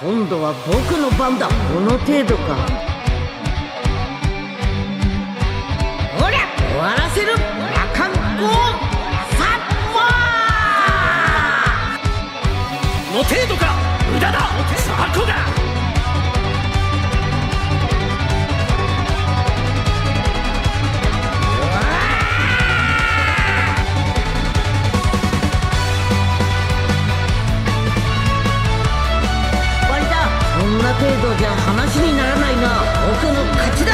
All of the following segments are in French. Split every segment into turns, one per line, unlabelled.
今度は僕の番だ。この程度か。ほら終わらせる。羅漢光サッパー。
の程度か。無駄だ。雑魚が。
こんな程度じゃ話にならないな。僕の勝ちだ。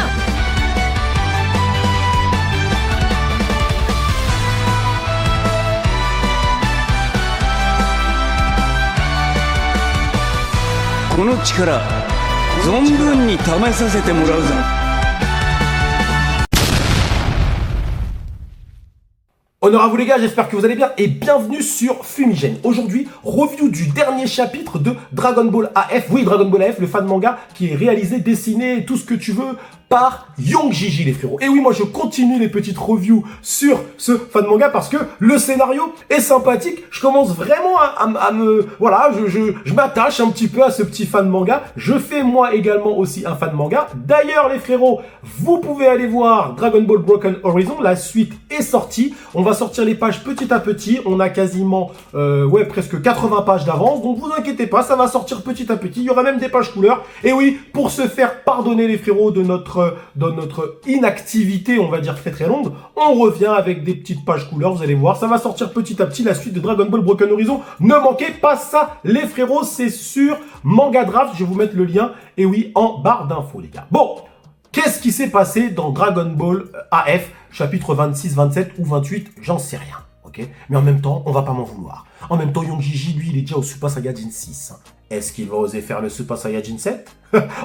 この力存分に試させてもらうぞ。
Honneur à vous les gars, j'espère que vous allez bien et bienvenue sur Fumigène. Aujourd'hui, review du dernier chapitre de Dragon Ball AF. Oui, Dragon Ball AF, le fan manga qui est réalisé, dessiné, tout ce que tu veux par Young Gigi les frérots. Et oui, moi je continue les petites reviews sur ce fan manga parce que le scénario est sympathique. Je commence vraiment à me... Voilà, je m'attache un petit peu à ce petit fan manga. Je fais moi également aussi un fan manga. D'ailleurs les frérots, vous pouvez aller voir Dragon Ball Broken Horizon. La suite est sortie. On va sortir les pages petit à petit. On a quasiment presque 80 pages d'avance. Donc vous inquiétez pas, ça va sortir petit à petit. Il y aura même des pages couleurs. Et oui, pour se faire pardonner les frérots de notre inactivité, on va dire très très longue, on revient avec des petites pages couleurs, vous allez voir, ça va sortir petit à petit la suite de Dragon Ball Broken Horizon. Ne manquez pas ça, les frérots, c'est sur Manga Draft, je vais vous mettre le lien, et oui, en barre d'infos, les gars. Bon, qu'est-ce qui s'est passé dans Dragon Ball AF, chapitre 26, 27 ou 28, j'en sais rien, ok? Mais en même temps, on va pas m'en vouloir. En même temps, Young Gigi, lui, il est déjà au Super Saiyajin 6. Est-ce qu'il va oser faire le Super Saiyajin 7?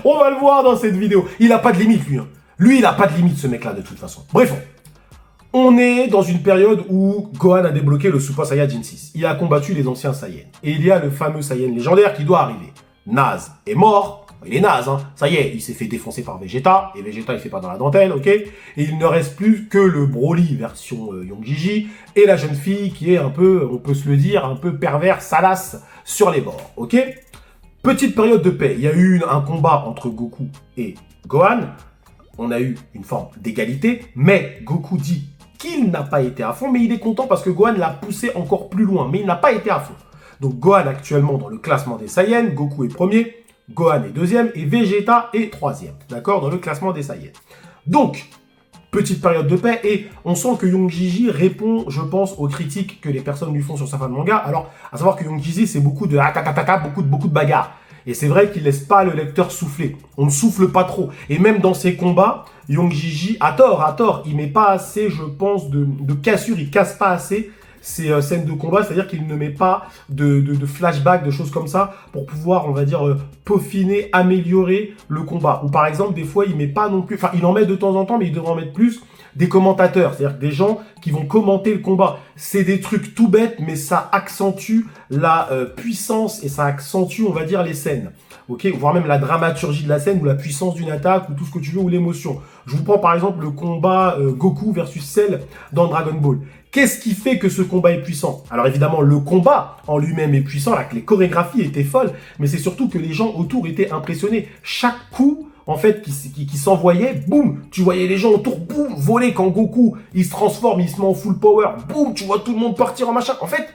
On va le voir dans cette vidéo. Il a pas de limite, lui. Hein. Lui, il a pas de limite, ce mec-là, de toute façon. Bref, on est dans une période où Gohan a débloqué le Super Saiyajin 6. Il a combattu les anciens Saiyans. Et il y a le fameux Saiyan légendaire qui doit arriver. Naze est mort. Il est naze, hein. Ça y est, il s'est fait défoncer par Vegeta. Et Vegeta, il fait pas dans la dentelle, ok? Et il ne reste plus que le Broly version Young Gigi. Et la jeune fille qui est un peu, on peut se le dire, un peu pervers, salace sur les bords, ok? Petite période de paix. Il y a eu un combat entre Goku et Gohan. On a eu une forme d'égalité, mais Goku dit qu'il n'a pas été à fond, mais il est content parce que Gohan l'a poussé encore plus loin, mais il n'a pas été à fond. Donc Gohan actuellement dans le classement des Saiyans, Goku est premier, Gohan est deuxième et Vegeta est troisième, d'accord, dans le classement des Saiyans. Donc, petite période de paix et on sent que Young Gigi répond, je pense, aux critiques que les personnes lui font sur sa fan manga. Alors, à savoir que Young Gigi, c'est beaucoup de beaucoup de bagarres. Et c'est vrai qu'il laisse pas le lecteur souffler. On ne souffle pas trop. Et même dans ses combats, Young Gigi, à tort, il met pas assez, je pense, de cassure. Il casse pas assez ces scènes de combat. C'est-à-dire qu'il ne met pas de flashback, de choses comme ça, pour pouvoir, on va dire, peaufiner, améliorer le combat. Ou par exemple, des fois, il met pas non plus... Enfin, il en met de temps en temps, mais il devrait en mettre plus des commentateurs. C'est-à-dire des gens qui vont commenter le combat. C'est des trucs tout bêtes, mais ça accentue la puissance et ça accentue, on va dire, les scènes. Ok, voire même la dramaturgie de la scène ou la puissance d'une attaque ou tout ce que tu veux ou l'émotion. Je vous prends par exemple le combat Goku versus Cell dans Dragon Ball. Qu'est-ce qui fait que ce combat est puissant? Alors évidemment, le combat en lui-même est puissant, là, que les chorégraphies étaient folles, mais c'est surtout que les gens autour étaient impressionnés. Chaque coup, en fait, qui s'envoyait, boum, tu voyais les gens autour, boum, voler quand Goku, il se transforme, il se met en full power, boum, tu vois tout le monde partir en machin. En fait,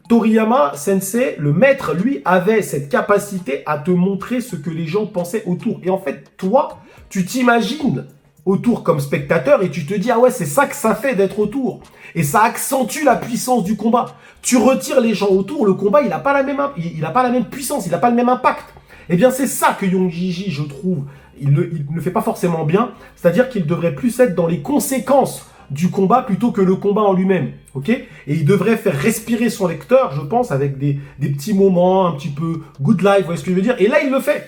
Toriyama Sensei, le maître, lui, avait cette capacité à te montrer ce que les gens pensaient autour. Et en fait, toi, tu t'imagines autour comme spectateur et tu te dis, ah ouais, c'est ça que ça fait d'être autour. Et ça accentue la puissance du combat. Tu retires les gens autour, le combat, il n'a pas la même puissance, il n'a pas le même impact. Eh bien, c'est ça que Young Gigi, je trouve, il ne fait pas forcément bien. C'est-à-dire qu'il devrait plus être dans les conséquences du combat plutôt que le combat en lui-même, ok? Et il devrait faire respirer son lecteur, je pense, avec des petits moments un petit peu good life, vous voyez ce que je veux dire? Et là, il le fait.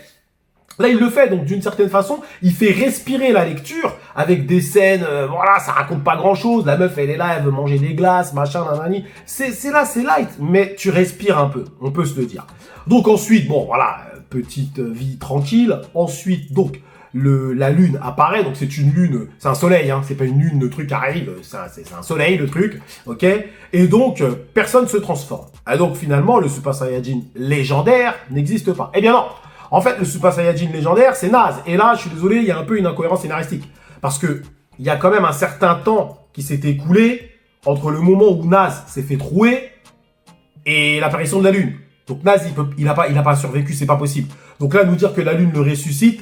Là, il le fait, donc d'une certaine façon, il fait respirer la lecture avec des scènes, voilà, ça raconte pas grand-chose, la meuf, elle est là, elle veut manger des glaces, machin, nanani. C'est là, c'est light, mais tu respires un peu, on peut se le dire. Donc ensuite, bon, voilà, petite vie tranquille. Ensuite, donc, la lune apparaît, donc c'est une lune, c'est un soleil, hein, c'est pas une lune, le truc arrive, c'est un soleil, le truc, ok? Et donc, personne se transforme. Et donc, finalement, le Super Saiyajin légendaire n'existe pas. Eh bien non! En fait, le Super Saiyajin légendaire, c'est naze. Et là, je suis désolé, il y a un peu une incohérence scénaristique. Parce que il y a quand même un certain temps qui s'est écoulé entre le moment où Naz s'est fait trouer et l'apparition de la Lune. Donc Naz, il a pas survécu, c'est pas possible. Donc là, nous dire que la Lune le ressuscite,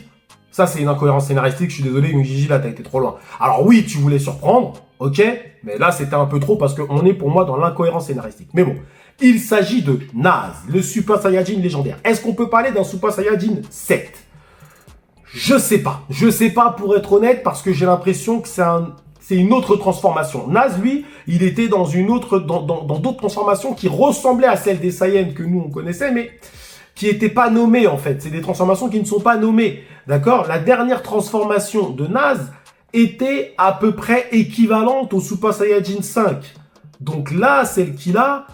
ça c'est une incohérence scénaristique, je suis désolé, Gigi, là t'as été trop loin. Alors oui, tu voulais surprendre, ok, mais là c'était un peu trop parce qu'on est pour moi dans l'incohérence scénaristique. Mais bon, il s'agit de Naz, le Super Saiyajin légendaire. Est-ce qu'on peut parler d'un Super Saiyajin 7 ? Je sais pas pour être honnête, parce que j'ai l'impression que c'est une autre transformation. Naz, lui, il était dans dans d'autres transformations qui ressemblaient à celles des Saiyans que nous on connaissait, mais qui n'étaient pas nommées en fait. C'est des transformations qui ne sont pas nommées, d'accord ? La dernière transformation de Naz était à peu près équivalente au Super Saiyajin 5. Donc là, celle qu'il a,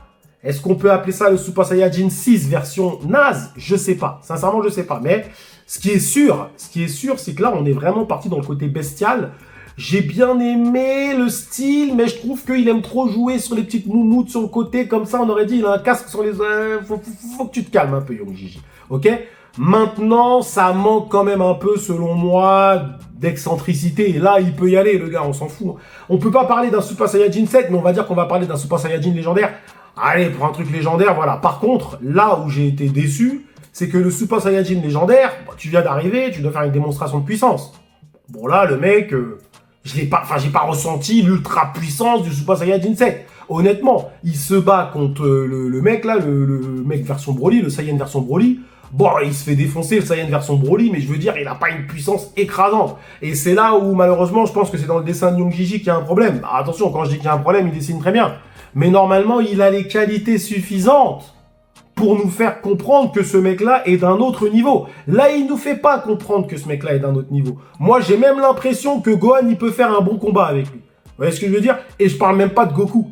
est-ce qu'on peut appeler ça le Super Saiyajin 6 version Naz ? Je sais pas. Sincèrement, je sais pas. Mais ce qui est sûr, c'est que là, on est vraiment parti dans le côté bestial. J'ai bien aimé le style, mais je trouve qu'il aime trop jouer sur les petites moumoutes sur le côté, comme ça, on aurait dit, il a un casque sur les... Faut que tu te calmes un peu, Young Gigi, ok ? Maintenant, ça manque quand même un peu, selon moi, d'excentricité. Et là, il peut y aller, le gars, on s'en fout. On peut pas parler d'un Super Saiyajin 7, mais on va dire qu'on va parler d'un Super Saiyajin légendaire. Allez, pour un truc légendaire, voilà. Par contre, là où j'ai été déçu, c'est que le Super Saiyajin légendaire, bah, tu viens d'arriver, tu dois faire une démonstration de puissance. Bon là, le mec, j'ai pas ressenti l'ultra puissance du Super Saiyajin 7. Honnêtement, il se bat contre le mec là, le mec version Broly, le Saiyan version Broly. Bon, il se fait défoncer le Saiyan version Broly, mais je veux dire, il a pas une puissance écrasante. Et c'est là où, malheureusement, je pense que c'est dans le dessin de Young Gigi qu'il y a un problème. Bah, attention, quand je dis qu'il y a un problème, il dessine très bien. Mais normalement, il a les qualités suffisantes pour nous faire comprendre que ce mec-là est d'un autre niveau. Là, il nous fait pas comprendre que ce mec-là est d'un autre niveau. Moi, j'ai même l'impression que Gohan, il peut faire un bon combat avec lui. Vous voyez ce que je veux dire? Et je parle même pas de Goku.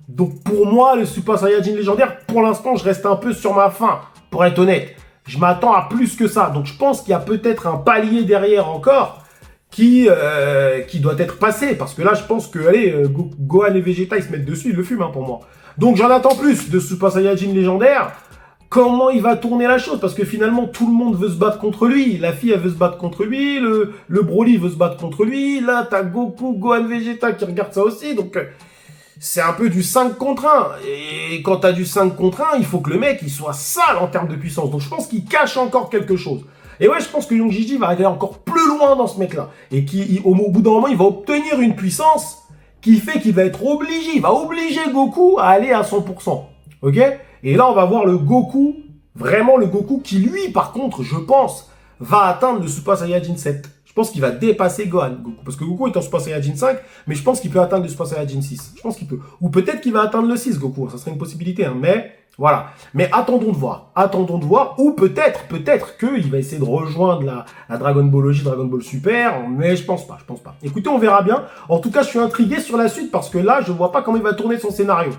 Donc, pour moi, le Super Saiyajin légendaire, pour l'instant, je reste un peu sur ma faim, pour être honnête. Je m'attends à plus que ça. Donc, je pense qu'il y a peut-être un palier derrière encore qui doit être passé. Parce que là, je pense que, allez, Gohan et Vegeta, ils se mettent dessus, ils le fument, hein, pour moi. Donc, j'en attends plus de Super Saiyajin légendaire. Comment il va tourner la chose? Parce que finalement, tout le monde veut se battre contre lui. La fille, elle veut se battre contre lui. Le Broly veut se battre contre lui. Là, t'as Goku, Gohan, Vegeta qui regardent ça aussi. Donc, c'est un peu du 5 contre 1. Et quand t'as du 5 contre 1, il faut que le mec, il soit sale en termes de puissance. Donc, je pense qu'il cache encore quelque chose. Et ouais, je pense que Young Gigi va aller encore plus loin dans ce mec-là. Et au bout d'un moment, il va obtenir une puissance qui fait qu'il va être obligé. Il va obliger Goku à aller à 100%. Ok? Et là, on va voir le Goku, vraiment le Goku qui, lui, par contre, je pense, va atteindre le Super Saiyajin 7. Je pense qu'il va dépasser Gohan, Goku. Parce que Goku est en Super Saiyajin 5, mais je pense qu'il peut atteindre le Super Saiyajin 6. Je pense qu'il peut. Ou peut-être qu'il va atteindre le 6, Goku. Ça serait une possibilité, hein. Mais voilà. Mais attendons de voir. Attendons de voir. Ou peut-être qu'il va essayer de rejoindre la Dragon Ballologie, Dragon Ball Super. Mais je pense pas. Écoutez, on verra bien. En tout cas, je suis intrigué sur la suite parce que là, je vois pas comment il va tourner son scénario.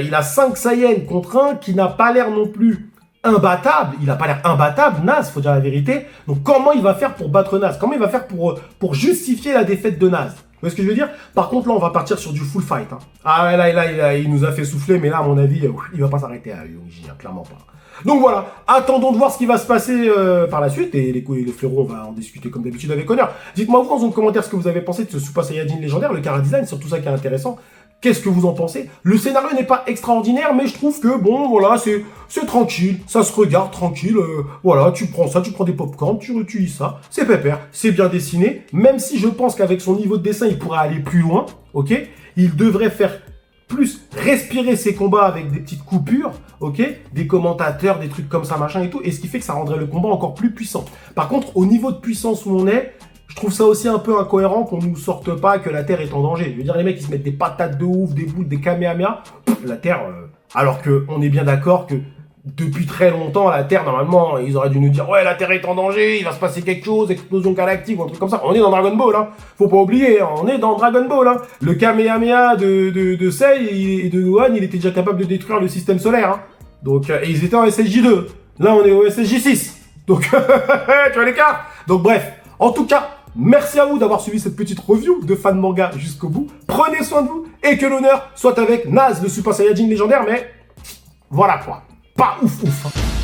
Il a 5 Saiyans contre un qui n'a pas l'air non plus imbattable. Il a pas l'air imbattable, Naz, faut dire la vérité. Donc comment il va faire pour battre Naz? Comment il va faire pour justifier la défaite de Naz? Vous voyez ce que je veux dire? Par contre, là, on va partir sur du full fight. Hein. Ah ouais, là, il nous a fait souffler, mais là, à mon avis, il va pas s'arrêter à Young, clairement pas. Donc voilà, attendons de voir ce qui va se passer par la suite. Et les flérots, on va en discuter comme d'habitude avec honneur. Dites-moi vous en commentaire ce que vous avez pensé de ce Super Saiyajin légendaire, le chara design, surtout ça qui est intéressant. Qu'est-ce que vous en pensez? Le scénario n'est pas extraordinaire, mais je trouve que, bon, voilà, c'est tranquille, ça se regarde tranquille, voilà, tu prends ça, tu prends des pop-corn, tu utilises ça, c'est pépère, c'est bien dessiné, même si je pense qu'avec son niveau de dessin, il pourrait aller plus loin, ok? Il devrait faire plus respirer ses combats avec des petites coupures, ok? Des commentateurs, des trucs comme ça, machin et tout, et ce qui fait que ça rendrait le combat encore plus puissant. Par contre, au niveau de puissance où on est, je trouve ça aussi un peu incohérent qu'on nous sorte pas que la Terre est en danger. Je veux dire, les mecs, ils se mettent des patates de ouf, des boules, des kamehameha. La Terre, alors que on est bien d'accord que depuis très longtemps, la Terre, normalement, ils auraient dû nous dire, ouais, la Terre est en danger, il va se passer quelque chose, explosion galactique ou un truc comme ça. On est dans Dragon Ball, hein. Faut pas oublier, hein. On est dans Dragon Ball, hein. Le kamehameha de Sei et de Gohan, il était déjà capable de détruire le système solaire, hein. Donc, et ils étaient en SSJ2. Là, on est au SSJ6. Donc, tu vois l'écart? Donc, bref. En tout cas, merci à vous d'avoir suivi cette petite review de fan manga jusqu'au bout. Prenez soin de vous et que l'honneur soit avec Naz, le Super Saiyajin légendaire, mais voilà quoi. Pas ouf.